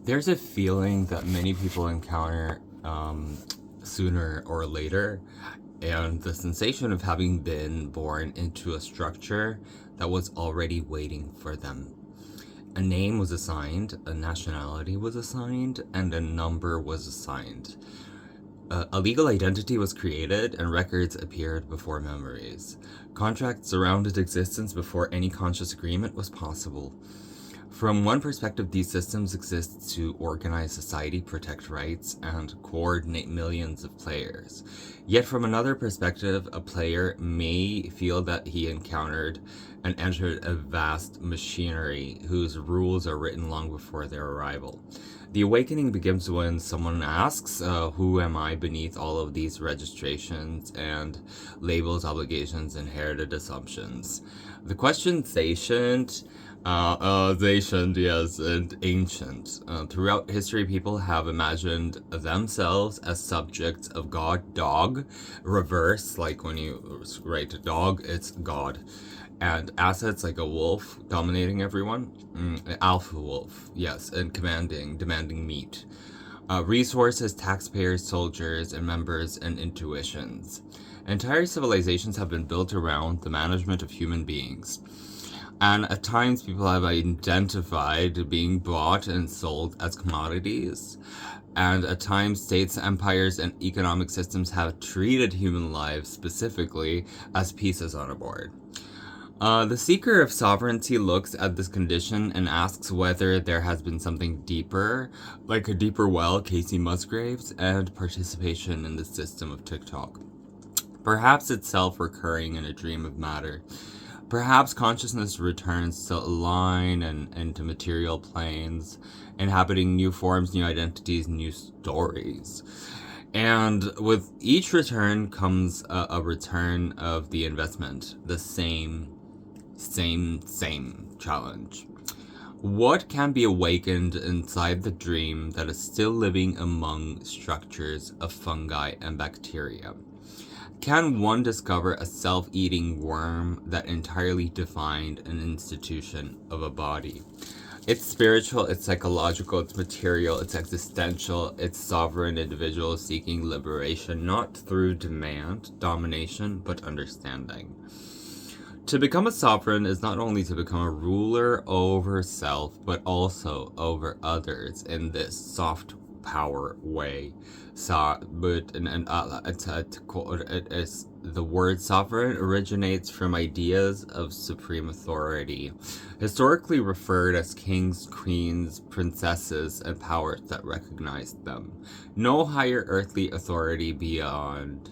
There's a feeling that many people encounter sooner or later, and the sensation of having been born into a structure that was already waiting for them. A name was assigned, a nationality was assigned, and a number was assigned. A legal identity was created, and records appeared before memories. Contracts surrounded existence before any conscious agreement was possible. From one perspective, these systems exist to organize society, protect rights, and coordinate millions of players. Yet from another perspective, a player may feel that he encountered and entered a vast machinery whose rules are written long before their arrival. The awakening begins when someone asks, who am I beneath all of these registrations and labels, obligations, inherited assumptions? The question's ancient, yes, and ancient. Throughout history, people have imagined themselves as subjects of God. Dog, reverse, like when you write dog, it's God. And assets like a wolf dominating everyone. Alpha wolf, yes, and demanding meat. Resources, taxpayers, soldiers, and members, and intuitions. Entire civilizations have been built around the management of human beings. And at times, people have identified being bought and sold as commodities. And at times, states, empires, and economic systems have treated human lives specifically as pieces on a board. The seeker of sovereignty looks at this condition and asks whether there has been something deeper, like a deeper well, Casey Musgraves, and participation in the system of TikTok. Perhaps it's self-recurring in a dream of matter. Perhaps consciousness returns to line and into material planes, inhabiting new forms, new identities, new stories. And with each return comes a return of the investment, the same challenge. What can be awakened inside the dream that is still living among structures of fungi and bacteria? Can one discover a self-eating worm that entirely defined an institution of a body? It's spiritual, it's psychological, it's material, it's existential, it's sovereign individual seeking liberation, not through demand, domination, but understanding. To become a sovereign is not only to become a ruler over self, but also over others in this soft power way. The word sovereign originates from ideas of supreme authority, historically referred as kings, queens, princesses, and powers that recognized them. No higher earthly authority beyond.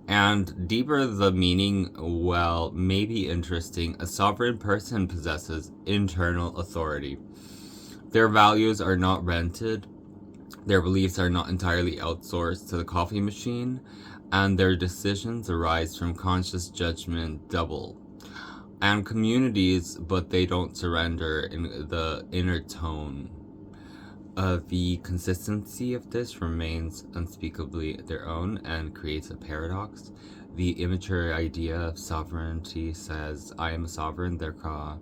And deeper the meaning, well, may be interesting. A sovereign person possesses internal authority. Their values are not rented, their beliefs are not entirely outsourced to the coffee machine, and their decisions arise from conscious judgment double. And communities, but they don't surrender in the inner tone. The consistency of this remains unspeakably their own and creates a paradox. The immature idea of sovereignty says, I am a sovereign, therefore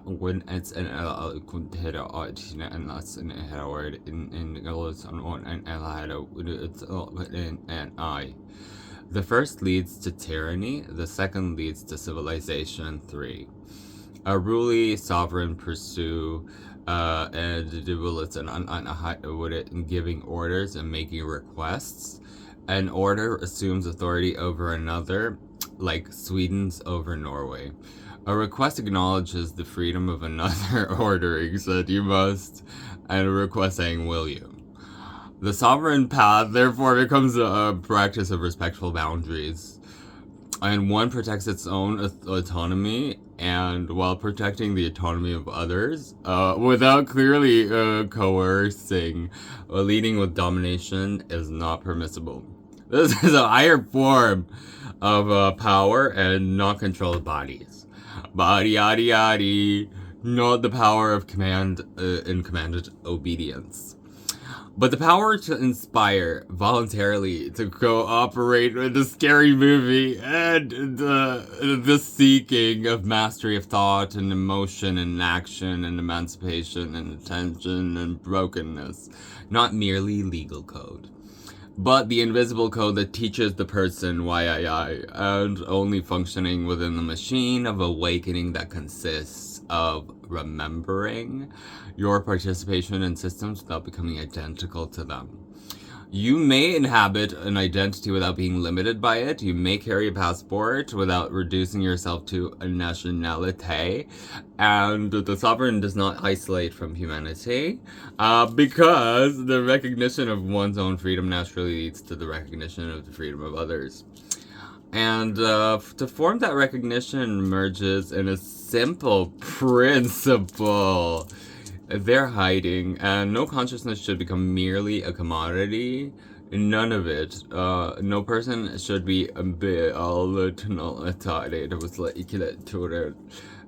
when it's an I. The first leads to tyranny, the second leads to civilization 3. A ruly sovereign pursue and bullets and giving orders and making requests. An order assumes authority over another, like Sweden's over Norway. A request acknowledges the freedom of another ordering, said you must, and a request saying will you. The sovereign path therefore becomes a practice of respectful boundaries, and one protects its own autonomy, and while protecting the autonomy of others, without clearly coercing or leading with domination is not permissible. This is a higher form of power and not control of bodies. Body, yadi, yadi, not the power of command and commanded obedience. But the power to inspire voluntarily to cooperate with the scary movie and the seeking of mastery of thought and emotion and action and emancipation and attention and brokenness, not merely legal code, but the invisible code that teaches the person why and only functioning within the machine of awakening that consists of remembering your participation in systems without becoming identical to them. You may inhabit an identity without being limited by it. You may carry a passport without reducing yourself to a nationality. And the sovereign does not isolate from humanity because the recognition of one's own freedom naturally leads to the recognition of the freedom of others. And to form that recognition emerges in a simple principle. They're hiding, and no consciousness should become merely a commodity. None of it. No person should be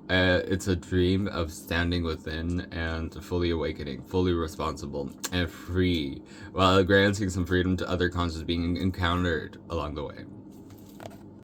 it's a dream of standing within and fully awakening, fully responsible, and free, while granting some freedom to other conscious beings encountered along the way.